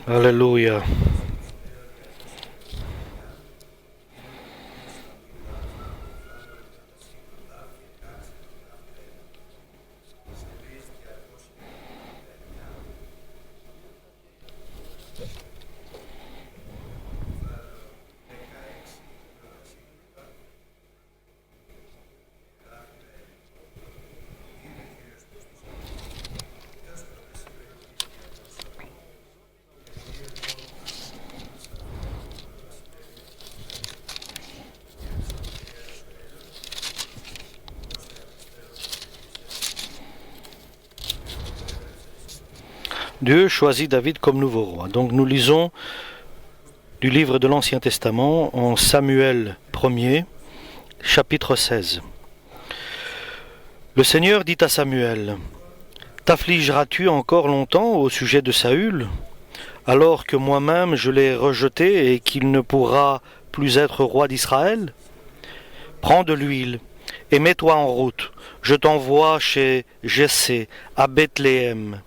Alléluia. Dieu choisit David comme nouveau roi. Donc nous lisons du livre de l'Ancien Testament en Samuel 1er, chapitre 16. Le Seigneur dit à Samuel, « T'affligeras-tu encore longtemps au sujet de Saül, alors que moi-même je l'ai rejeté et qu'il ne pourra plus être roi d'Israël ? Prends de l'huile et mets-toi en route. Je t'envoie chez Jessé, à Bethléem,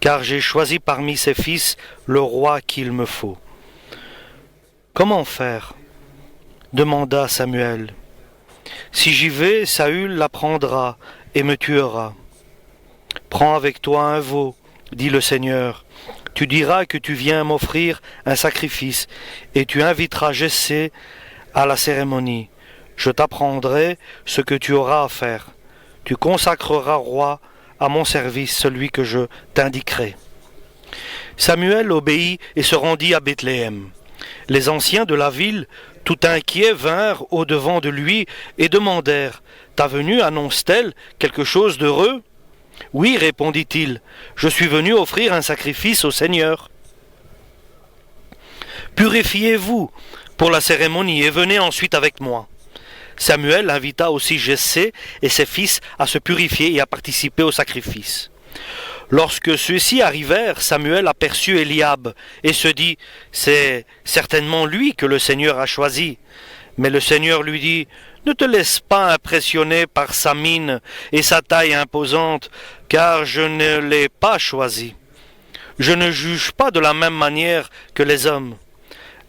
car j'ai choisi parmi ses fils le roi qu'il me faut. » Comment faire ? Demanda Samuel. Si j'y vais, Saül l'apprendra et me tuera. Prends avec toi un veau, dit le Seigneur. Tu diras que tu viens m'offrir un sacrifice et tu inviteras Jessé à la cérémonie. Je t'apprendrai ce que tu auras à faire. Tu consacreras roi à mon service celui que je t'indiquerai. Samuel obéit et se rendit à Bethléem. Les anciens de la ville, tout inquiets, vinrent au-devant de lui et demandèrent « Ta venue annonce-t-elle quelque chose d'heureux ?» « Oui, répondit-il, je suis venu offrir un sacrifice au Seigneur. »« Purifiez-vous pour la cérémonie et venez ensuite avec moi. » Samuel invita aussi Jessé et ses fils à se purifier et à participer au sacrifice. Lorsque ceux-ci arrivèrent, Samuel aperçut Eliab et se dit « C'est certainement lui que le Seigneur a choisi. » Mais le Seigneur lui dit « Ne te laisse pas impressionner par sa mine et sa taille imposante, car je ne l'ai pas choisi. Je ne juge pas de la même manière que les hommes.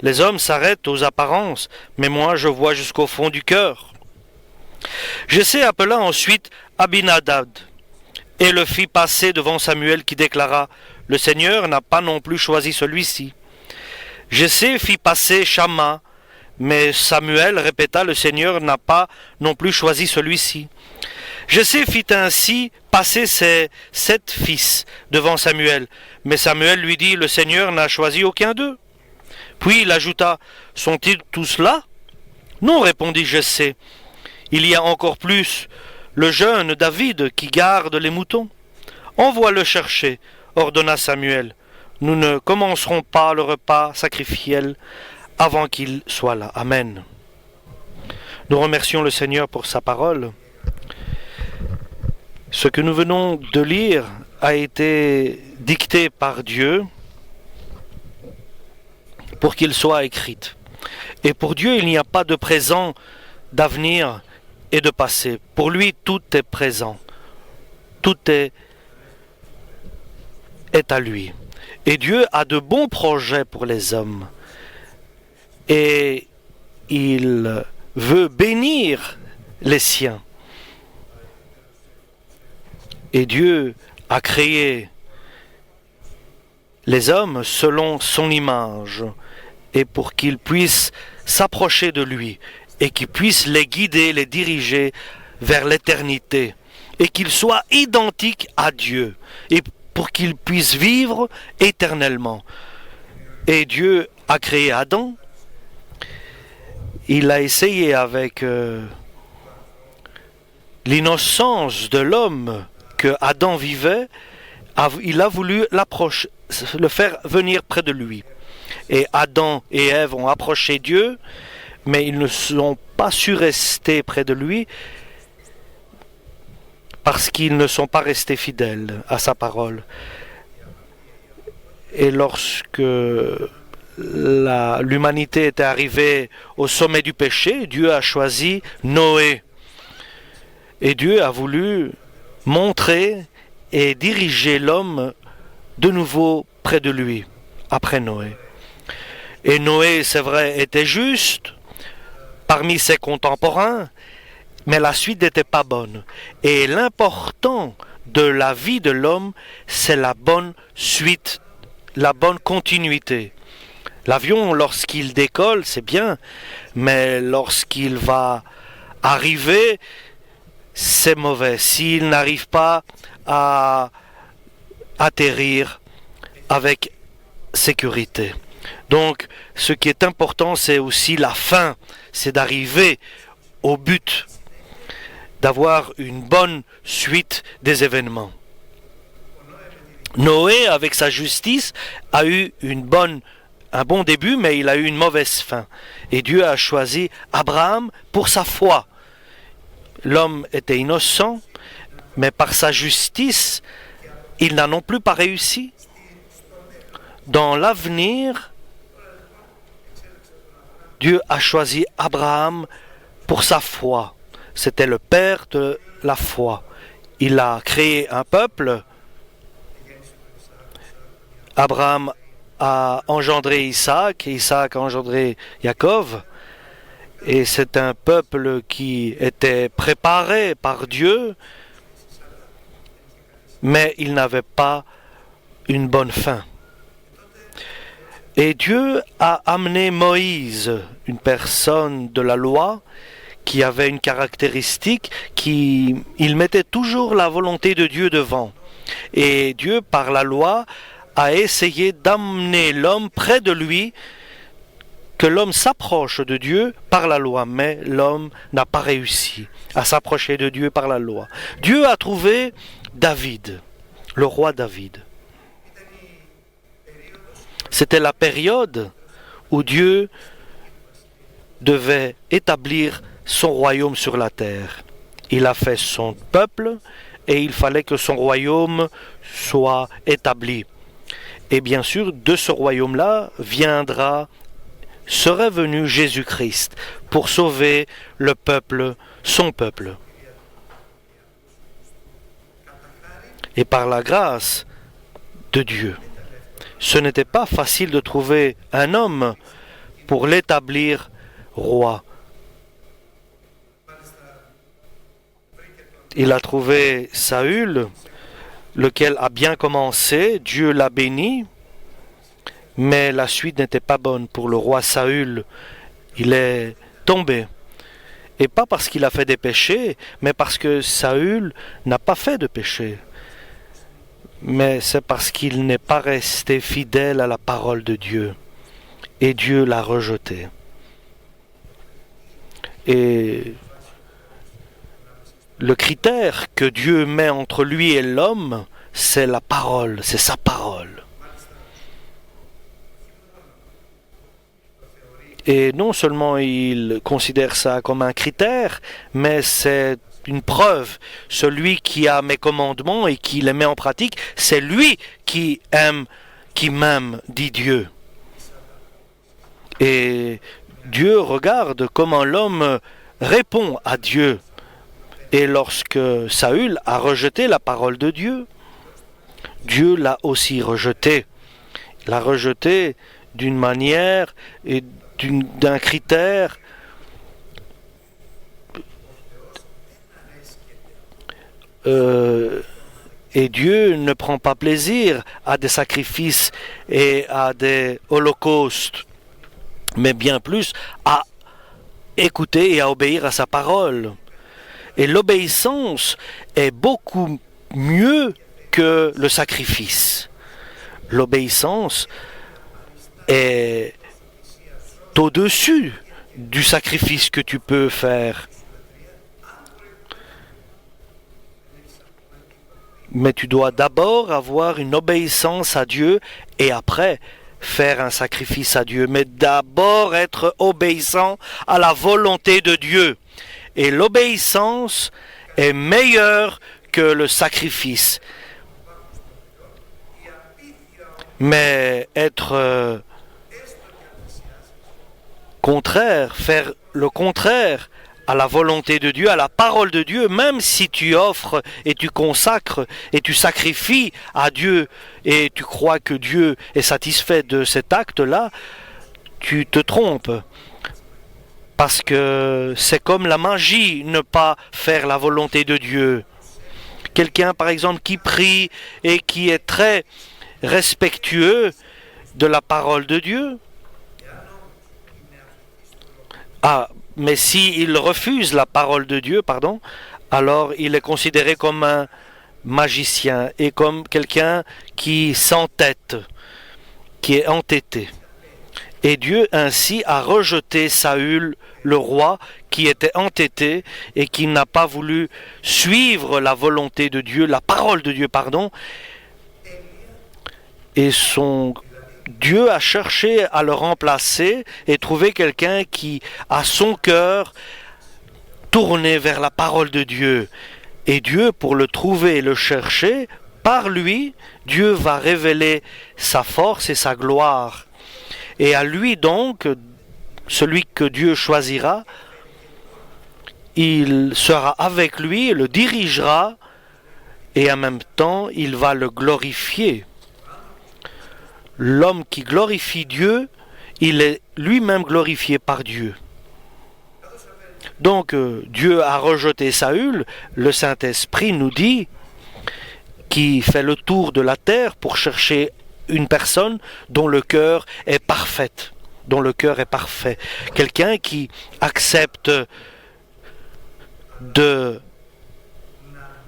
Les hommes s'arrêtent aux apparences, mais moi je vois jusqu'au fond du cœur. » Jessé appela ensuite Abinadab et le fit passer devant Samuel qui déclara « Le Seigneur n'a pas non plus choisi celui-ci. » Jessé fit passer Shamma, mais Samuel répéta « Le Seigneur n'a pas non plus choisi celui-ci. » Jessé fit ainsi passer ses 7 fils devant Samuel, mais Samuel lui dit « Le Seigneur n'a choisi aucun d'eux. » Puis il ajouta « Sont-ils tous là ?»« Non, répondit Jessé. Il y a encore plus le jeune David qui garde les moutons. Envoie-le chercher, ordonna Samuel. Nous ne commencerons pas le repas sacrificiel avant qu'il soit là. Amen. Nous remercions le Seigneur pour sa parole. Ce que nous venons de lire a été dicté par Dieu pour qu'il soit écrit. Et pour Dieu, il n'y a pas de présent, d'avenir et de passé. Pour lui, tout est présent. Tout est à lui. Et Dieu a de bons projets pour les hommes. Et il veut bénir les siens. Et Dieu a créé les hommes selon son image et pour qu'ils puissent s'approcher de lui et qu'ils puissent les guider, les diriger vers l'éternité et qu'ils soient identiques à Dieu et pour qu'ils puissent vivre éternellement. Et Dieu a créé Adam. Il a essayé avec l'innocence de l'homme que Adam vivait, il a voulu le faire venir près de lui. Et Adam et Ève ont approché Dieu, mais ils ne sont pas su rester près de lui parce qu'ils ne sont pas restés fidèles à sa parole. Et lorsque l'humanité était arrivée au sommet du péché, Dieu a choisi Noé. Et Dieu a voulu montrer et diriger l'homme de nouveau près de lui, après Noé. Et Noé, c'est vrai, était juste parmi ses contemporains, mais la suite n'était pas bonne. Et l'important de la vie de l'homme, c'est la bonne suite, la bonne continuité. L'avion, lorsqu'il décolle, c'est bien, mais lorsqu'il va arriver, c'est mauvais. S'il n'arrive pas à atterrir avec sécurité. Donc, ce qui est important, c'est aussi la fin, c'est d'arriver au but, d'avoir une bonne suite des événements. Noé, avec sa justice, a eu un bon début, mais il a eu une mauvaise fin. Et Dieu a choisi Abraham pour sa foi. L'homme était innocent, mais par sa justice, il n'a non plus pas réussi. Dans l'avenir, Dieu a choisi Abraham pour sa foi. C'était le père de la foi. Il a créé un peuple. Abraham a engendré Isaac, et Isaac a engendré Jacob. Et c'est un peuple qui était préparé par Dieu, mais il n'avait pas une bonne fin. Et Dieu a amené Moïse, une personne de la loi, qui avait une caractéristique, il mettait toujours la volonté de Dieu devant. Et Dieu, par la loi, a essayé d'amener l'homme près de lui, que l'homme s'approche de Dieu par la loi, mais l'homme n'a pas réussi à s'approcher de Dieu par la loi. Dieu a trouvé David, le roi David. C'était la période où Dieu devait établir son royaume sur la terre. Il a fait son peuple et il fallait que son royaume soit établi. Et bien sûr, de ce royaume-là serait venu Jésus-Christ pour sauver le peuple, son peuple. Et par la grâce de Dieu, ce n'était pas facile de trouver un homme pour l'établir roi. Il a trouvé Saül, lequel a bien commencé, Dieu l'a béni, mais la suite n'était pas bonne pour le roi Saül. Il est tombé. Et pas parce qu'il a fait des péchés, mais parce que Saül n'a pas fait de péché. Mais c'est parce qu'il n'est pas resté fidèle à la parole de Dieu. Et Dieu l'a rejeté. Et le critère que Dieu met entre lui et l'homme, c'est la parole, c'est sa parole. Et non seulement il considère ça comme un critère, mais c'est une preuve. Celui qui a mes commandements et qui les met en pratique, c'est lui qui m'aime, dit Dieu. Et Dieu regarde comment l'homme répond à Dieu. Et lorsque Saül a rejeté la parole de Dieu, Dieu l'a aussi rejeté. Il l'a rejeté d'une manière et d'un critère et Dieu ne prend pas plaisir à des sacrifices et à des holocaustes, mais bien plus à écouter et à obéir à sa parole. Et l'obéissance est beaucoup mieux que le sacrifice. L'obéissance est au-dessus du sacrifice que tu peux faire. Mais tu dois d'abord avoir une obéissance à Dieu et après faire un sacrifice à Dieu. Mais d'abord être obéissant à la volonté de Dieu. Et l'obéissance est meilleure que le sacrifice. Mais être contraire, faire le contraire à la volonté de Dieu, à la parole de Dieu, même si tu offres et tu consacres et tu sacrifies à Dieu et tu crois que Dieu est satisfait de cet acte-là, tu te trompes. Parce que c'est comme la magie, ne pas faire la volonté de Dieu. Quelqu'un, par exemple, qui prie et qui est très respectueux de la parole de Dieu. Ah, mais s'il refuse la parole de Dieu, pardon, alors il est considéré comme un magicien et comme quelqu'un qui s'entête, qui est entêté. Et Dieu ainsi a rejeté Saül, le roi, qui était entêté et qui n'a pas voulu suivre la volonté de Dieu, la parole de Dieu, pardon. Et Dieu a cherché à le remplacer et trouver quelqu'un qui a son cœur tourné vers la parole de Dieu. Et Dieu, pour le trouver et le chercher, par lui, Dieu va révéler sa force et sa gloire. Et à lui donc, celui que Dieu choisira, il sera avec lui, le dirigera, et en même temps, il va le glorifier. L'homme qui glorifie Dieu, il est lui-même glorifié par Dieu. Donc, Dieu a rejeté Saül, le Saint-Esprit nous dit, qui fait le tour de la terre pour chercher une personne dont le cœur est parfait, dont le cœur est parfait. Quelqu'un qui accepte de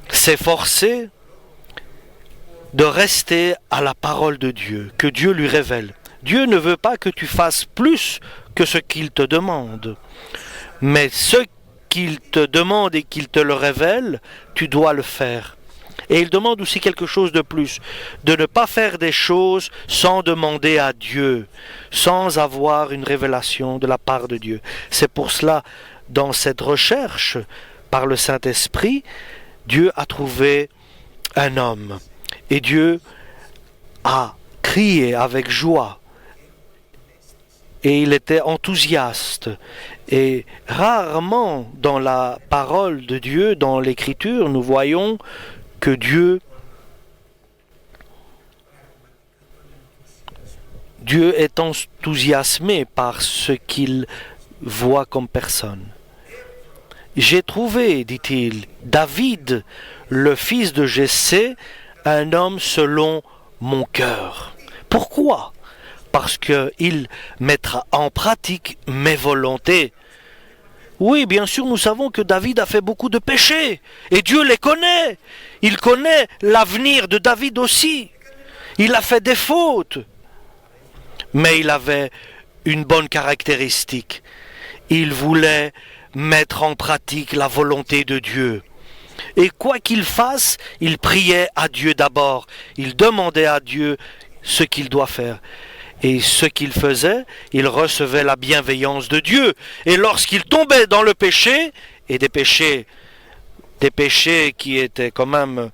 s'efforcer de rester à la parole de Dieu, que Dieu lui révèle. Dieu ne veut pas que tu fasses plus que ce qu'il te demande. Mais ce qu'il te demande et qu'il te le révèle, tu dois le faire. Et il demande aussi quelque chose de plus, de ne pas faire des choses sans demander à Dieu, sans avoir une révélation de la part de Dieu. C'est pour cela, dans cette recherche, par le Saint-Esprit, Dieu a trouvé un homme. Et Dieu a crié avec joie. Et il était enthousiaste. Et rarement dans la parole de Dieu, dans l'Écriture, nous voyons que Dieu est enthousiasmé par ce qu'il voit comme personne. J'ai trouvé, dit-il, David, le fils de Jessé, un homme selon mon cœur. Pourquoi? Parce qu'il mettra en pratique mes volontés. Oui, bien sûr, nous savons que David a fait beaucoup de péchés, et Dieu les connaît. Il connaît l'avenir de David aussi. Il a fait des fautes. Mais il avait une bonne caractéristique. Il voulait mettre en pratique la volonté de Dieu. Et quoi qu'il fasse, il priait à Dieu d'abord. Il demandait à Dieu ce qu'il doit faire. Et ce qu'il faisait, il recevait la bienveillance de Dieu. Et lorsqu'il tombait dans le péché, et des péchés qui étaient quand même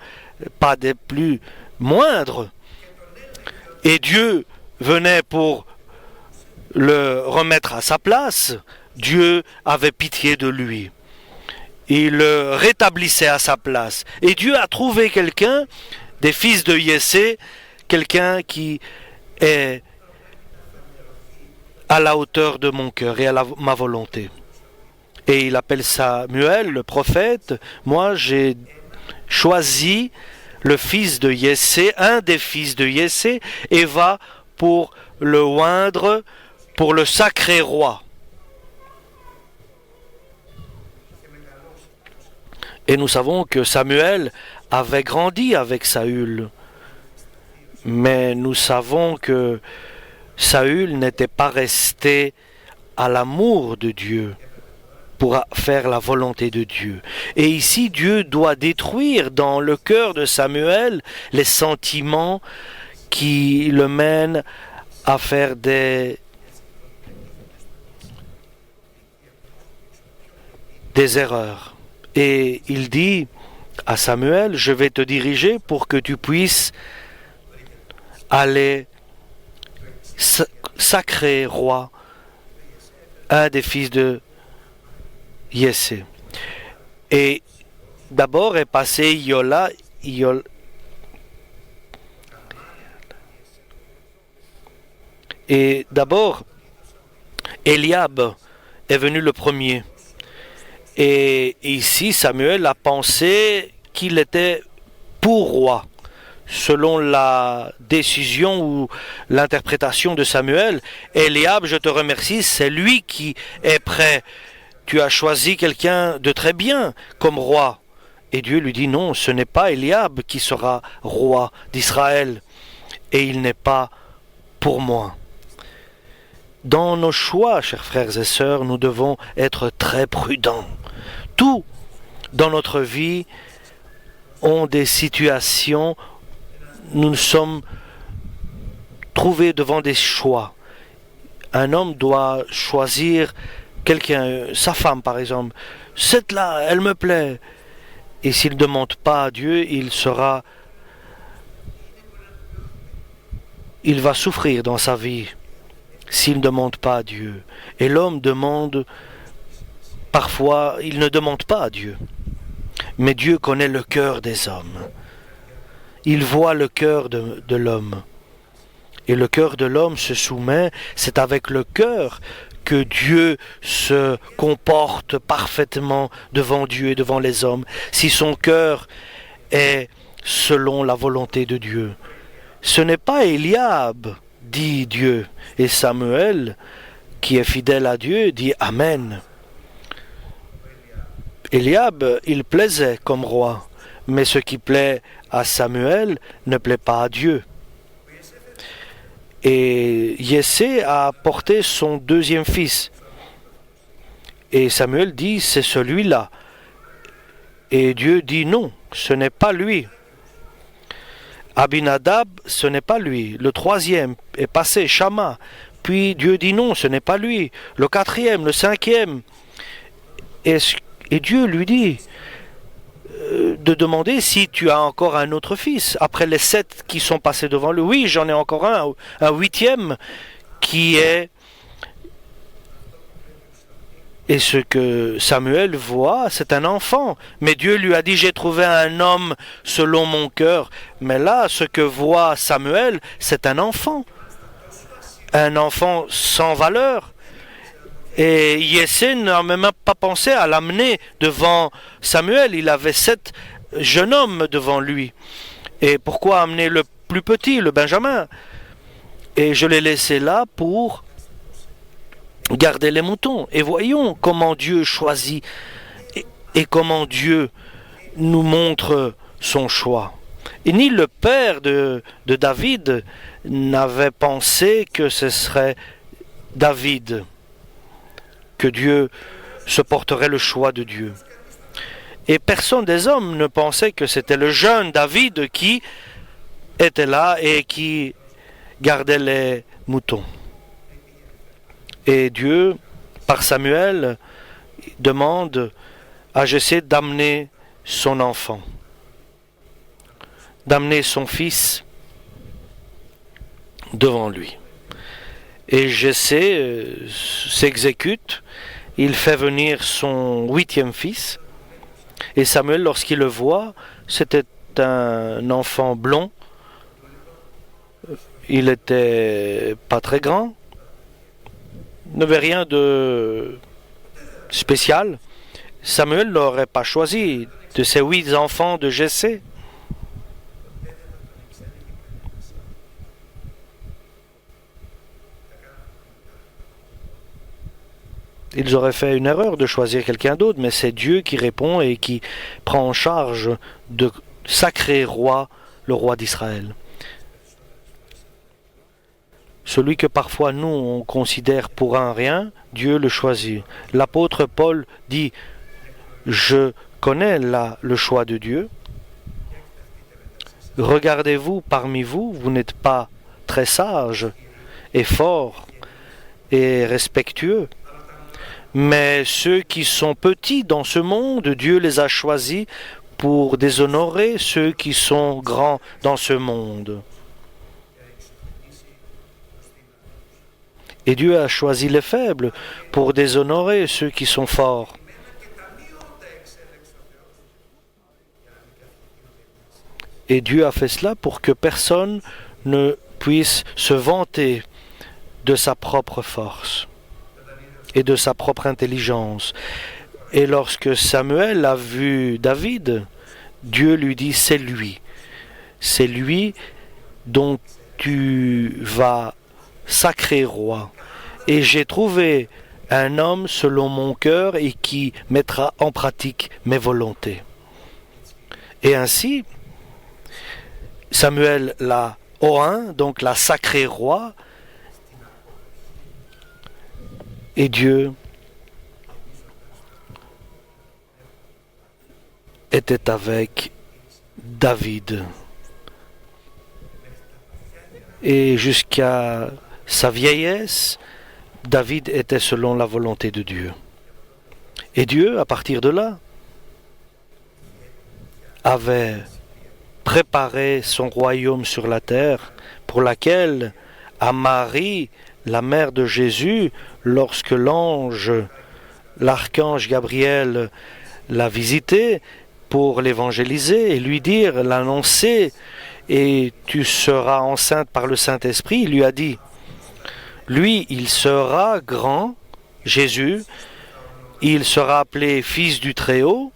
pas des plus moindres, et Dieu venait pour le remettre à sa place, Dieu avait pitié de lui. Il le rétablissait à sa place. Et Dieu a trouvé quelqu'un, des fils de Jessé, quelqu'un qui est à la hauteur de mon cœur et à ma volonté. Et il appelle Samuel, le prophète. Moi, j'ai choisi le fils de Jessé, un des fils de Jessé, et va pour le oindre, pour le sacrer roi. Et nous savons que Samuel avait grandi avec Saül. Mais nous savons que Saül n'était pas resté à l'amour de Dieu pour faire la volonté de Dieu. Et ici, Dieu doit détruire dans le cœur de Samuel les sentiments qui le mènent à faire des erreurs. Et il dit à Samuel, je vais te diriger pour que tu puisses aller sacrer roi un des fils de Yessé. Et d'abord est passé et d'abord Eliab est venu le premier. Et ici Samuel a pensé qu'il était pour roi. Selon la décision ou l'interprétation de Samuel, Eliab, je te remercie, c'est lui qui est prêt. Tu as choisi quelqu'un de très bien comme roi. Et Dieu lui dit non, ce n'est pas Eliab qui sera roi d'Israël. Et il n'est pas pour moi. Dans nos choix, chers frères et sœurs, nous devons être très prudents. Tout dans notre vie ont des situations, nous nous sommes trouvés devant des choix. Un homme doit choisir quelqu'un, sa femme par exemple. Cette-là, elle me plaît. Et s'il ne demande pas à Dieu, il va souffrir dans sa vie s'il ne demande pas à Dieu. Et l'homme demande, parfois, il ne demande pas à Dieu. Mais Dieu connaît le cœur des hommes. Il voit le cœur de l'homme. Et le cœur de l'homme se soumet, c'est avec le cœur que Dieu se comporte parfaitement devant Dieu et devant les hommes. Si son cœur est selon la volonté de Dieu. Ce n'est pas Eliab, dit Dieu, et Samuel, qui est fidèle à Dieu, dit Amen. Eliab, il plaisait comme roi, mais ce qui plaît à Samuel ne plaît pas à Dieu. Et Yessé a porté son deuxième fils. Et Samuel dit, c'est celui-là. Et Dieu dit, non, ce n'est pas lui. Abinadab, ce n'est pas lui. Le troisième est passé, Shama. Puis Dieu dit, non, ce n'est pas lui. Le quatrième, le cinquième. Et Dieu lui dit de demander si tu as encore un autre fils. Après les 7 qui sont passés devant lui, oui, j'en ai encore un huitième qui est... Et ce que Samuel voit, c'est un enfant. Mais Dieu lui a dit, j'ai trouvé un homme selon mon cœur. Mais là, ce que voit Samuel, c'est un enfant. Un enfant sans valeur. Et Yessé n'a même pas pensé à l'amener devant Samuel. Il avait 7 jeunes hommes devant lui. Et pourquoi amener le plus petit, le Benjamin? Et je l'ai laissé là pour garder les moutons. Et voyons comment Dieu choisit et comment Dieu nous montre son choix. Et ni le père de David n'avait pensé que ce serait David, que Dieu se porterait le choix de Dieu. Et personne des hommes ne pensait que c'était le jeune David qui était là et qui gardait les moutons. Et Dieu, par Samuel, demande à Jessé d'amener son enfant, d'amener son fils devant lui. Et Jessé s'exécute, il fait venir son 8e fils, et Samuel, lorsqu'il le voit, c'était un enfant blond, il était pas très grand, n'avait rien de spécial. Samuel ne l'aurait pas choisi de ces 8 enfants de Jessé. Ils auraient fait une erreur de choisir quelqu'un d'autre, mais c'est Dieu qui répond et qui prend en charge de sacrer roi, le roi d'Israël. Celui que parfois nous on considère pour un rien, Dieu le choisit. L'apôtre Paul dit, je connais là le choix de Dieu. Regardez-vous parmi vous, vous n'êtes pas très sage et fort et respectueux. Mais ceux qui sont petits dans ce monde, Dieu les a choisis pour déshonorer ceux qui sont grands dans ce monde. Et Dieu a choisi les faibles pour déshonorer ceux qui sont forts. Et Dieu a fait cela pour que personne ne puisse se vanter de sa propre force et de sa propre intelligence. Et lorsque Samuel a vu David, Dieu lui dit, c'est lui dont tu vas sacrer roi. Et j'ai trouvé un homme selon mon cœur et qui mettra en pratique mes volontés. Et ainsi, Samuel l'a oint, donc l'a sacré roi, et Dieu était avec David. Et jusqu'à sa vieillesse, David était selon la volonté de Dieu. Et Dieu, à partir de là, avait préparé son royaume sur la terre, pour laquelle, à Marie, la mère de Jésus, lorsque l'archange Gabriel l'a visité pour l'évangéliser et lui dire, l'annoncer, et tu seras enceinte par le Saint-Esprit, il lui a dit, lui, il sera grand, Jésus, il sera appelé fils du Très-Haut,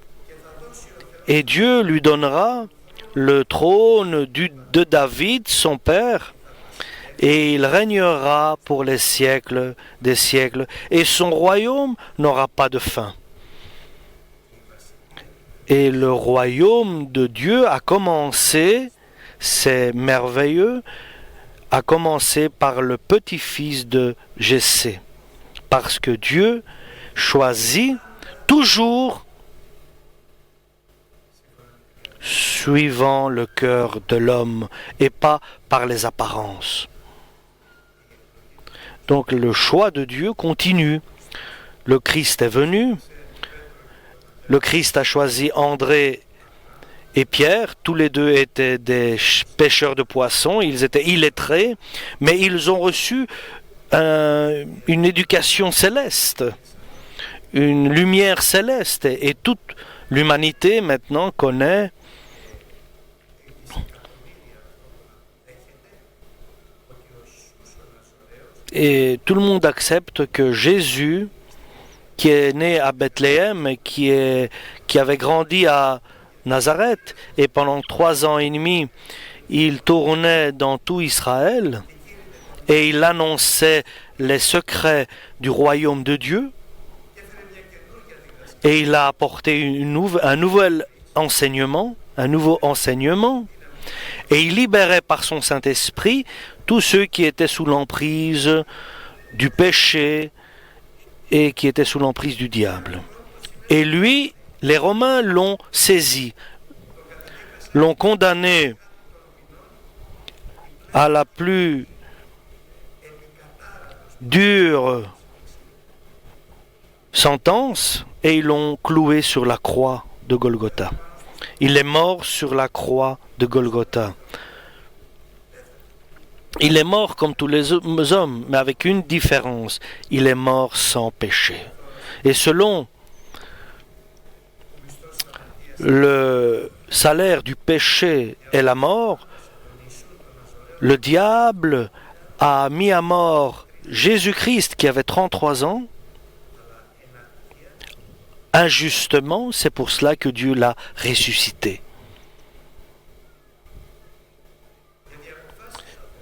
et Dieu lui donnera le trône de David, son père, et il régnera pour les siècles des siècles, et son royaume n'aura pas de fin. Et le royaume de Dieu a commencé, c'est merveilleux, a commencé par le petit-fils de Jessé, parce que Dieu choisit toujours suivant le cœur de l'homme et pas par les apparences. Donc le choix de Dieu continue. Le Christ est venu, le Christ a choisi André et Pierre, tous les deux étaient des pêcheurs de poissons, ils étaient illettrés, mais ils ont reçu une éducation céleste, une lumière céleste, et toute l'humanité maintenant connaît et tout le monde accepte que Jésus, qui est né à Bethléem, qui avait grandi à Nazareth, et pendant 3 ans et demi, il tournait dans tout Israël, et il annonçait les secrets du royaume de Dieu, et il a apporté un nouveau enseignement, et il libérait par son Saint-Esprit tous ceux qui étaient sous l'emprise du péché et qui étaient sous l'emprise du diable. Et lui, les Romains l'ont saisi, l'ont condamné à la plus dure sentence et ils l'ont cloué sur la croix de Golgotha. Il est mort sur la croix de Golgotha. Il est mort comme tous les hommes, mais avec une différence. Il est mort sans péché. Et selon le salaire du péché est la mort, le diable a mis à mort Jésus-Christ qui avait 33 ans. Injustement, c'est pour cela que Dieu l'a ressuscité.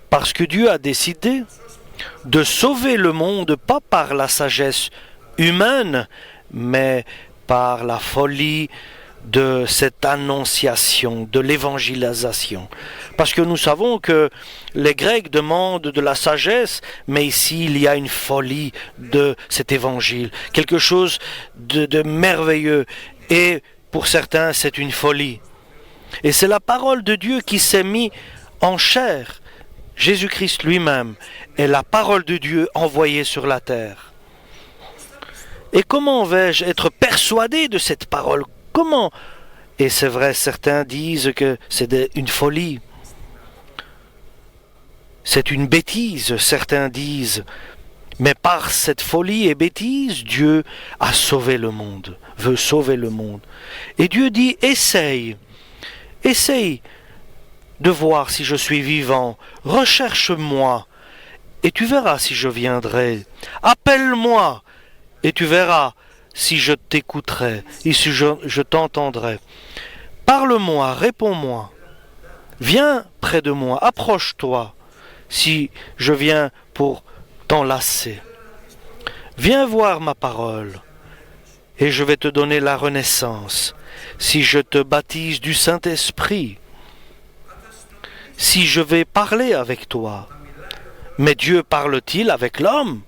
Parce que Dieu a décidé de sauver le monde, pas par la sagesse humaine, mais par la folie de cette annonciation, de l'évangélisation. Parce que nous savons que les Grecs demandent de la sagesse, mais ici il y a une folie de cet évangile, quelque chose de merveilleux. Et pour certains, c'est une folie. Et c'est la parole de Dieu qui s'est mise en chair. Jésus-Christ lui-même est la parole de Dieu envoyée sur la terre. Et comment vais-je être persuadé de cette parole? Comment? Et c'est vrai, certains disent que c'est une folie. C'est une bêtise, certains disent. Mais par cette folie et bêtise, Dieu a sauvé le monde, veut sauver le monde. Et Dieu dit, essaye de voir si je suis vivant. Recherche-moi, et tu verras si je viendrai. Appelle-moi, et tu verras si je t'écouterai, et si je t'entendrai. Parle-moi, réponds-moi. Viens près de moi, approche-toi, si je viens pour t'enlacer. Viens voir ma parole, et je vais te donner la renaissance. Si je te baptise du Saint-Esprit, si je vais parler avec toi. Mais Dieu parle-t-il avec l'homme?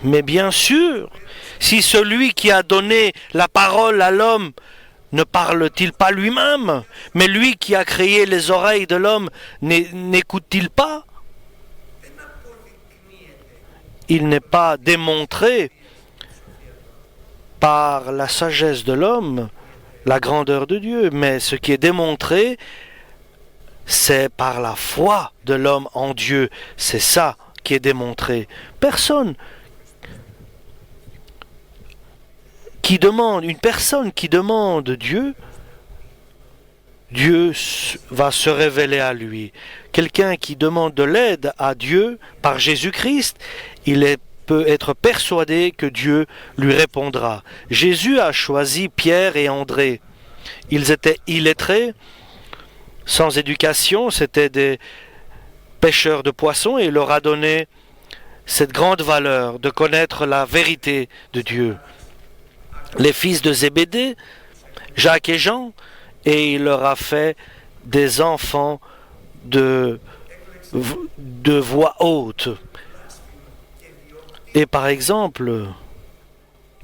Mais bien sûr, si celui qui a donné la parole à l'homme ne parle-t-il pas lui-même? Mais lui qui a créé les oreilles de l'homme n'écoute-t-il pas? Il n'est pas démontré par la sagesse de l'homme la grandeur de Dieu, mais ce qui est démontré, c'est par la foi de l'homme en Dieu. C'est ça qui est démontré. Personne une personne qui demande Dieu, Dieu va se révéler à lui. Quelqu'un qui demande de l'aide à Dieu par Jésus-Christ, peut être persuadé que Dieu lui répondra. Jésus a choisi Pierre et André. Ils étaient illettrés, sans éducation, c'étaient des pêcheurs de poissons, et il leur a donné cette grande valeur de connaître la vérité de Dieu. Les fils de Zébédée, Jacques et Jean, et il leur a fait des enfants de voix haute. Et par exemple,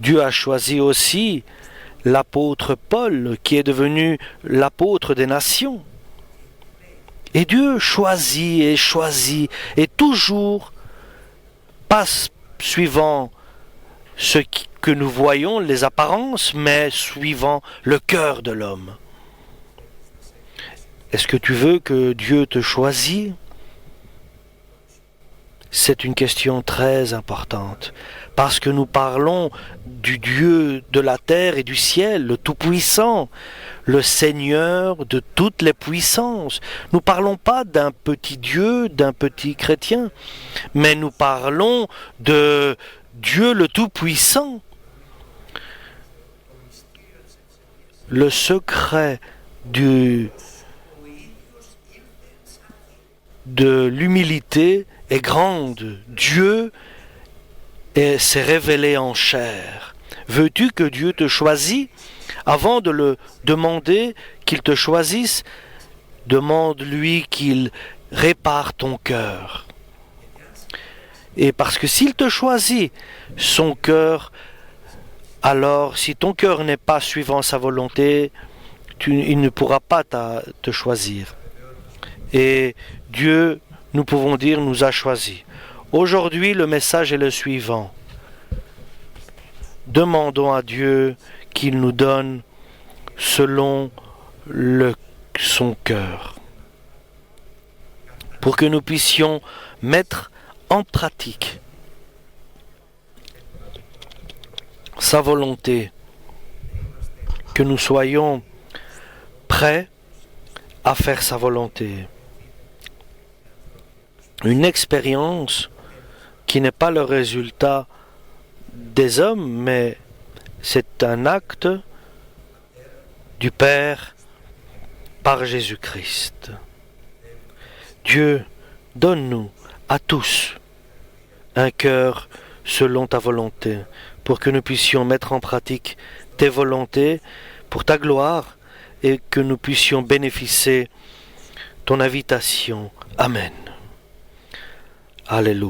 Dieu a choisi aussi l'apôtre Paul, qui est devenu l'apôtre des nations. Et Dieu choisit, et toujours, pas suivant ce que nous voyons, les apparences, mais suivant le cœur de l'homme. Est-ce que tu veux que Dieu te choisisse? C'est une question très importante, parce que nous parlons du Dieu de la terre et du ciel, le Tout-Puissant, le Seigneur de toutes les puissances. Nous ne parlons pas d'un petit Dieu, d'un petit chrétien, mais nous parlons de Dieu le Tout-Puissant. Le secret de l'humilité est grande. Dieu s'est révélé en chair. Veux-tu que Dieu te choisisse? Avant de le demander qu'il te choisisse, demande-lui qu'il répare ton cœur. Et parce que s'il te choisit, son cœur, alors si ton cœur n'est pas suivant sa volonté, il ne pourra pas te choisir. Et Dieu, nous pouvons dire, nous a choisis. Aujourd'hui, le message est le suivant. Demandons à Dieu qu'il nous donne selon son cœur, pour que nous puissions mettre en pratique sa volonté, que nous soyons prêts à faire sa volonté. Une expérience qui n'est pas le résultat des hommes, mais c'est un acte du Père par Jésus-Christ. Dieu, donne-nous à tous un cœur selon ta volonté, pour que nous puissions mettre en pratique tes volontés pour ta gloire et que nous puissions bénéficier ton invitation. Amen. Alléluia.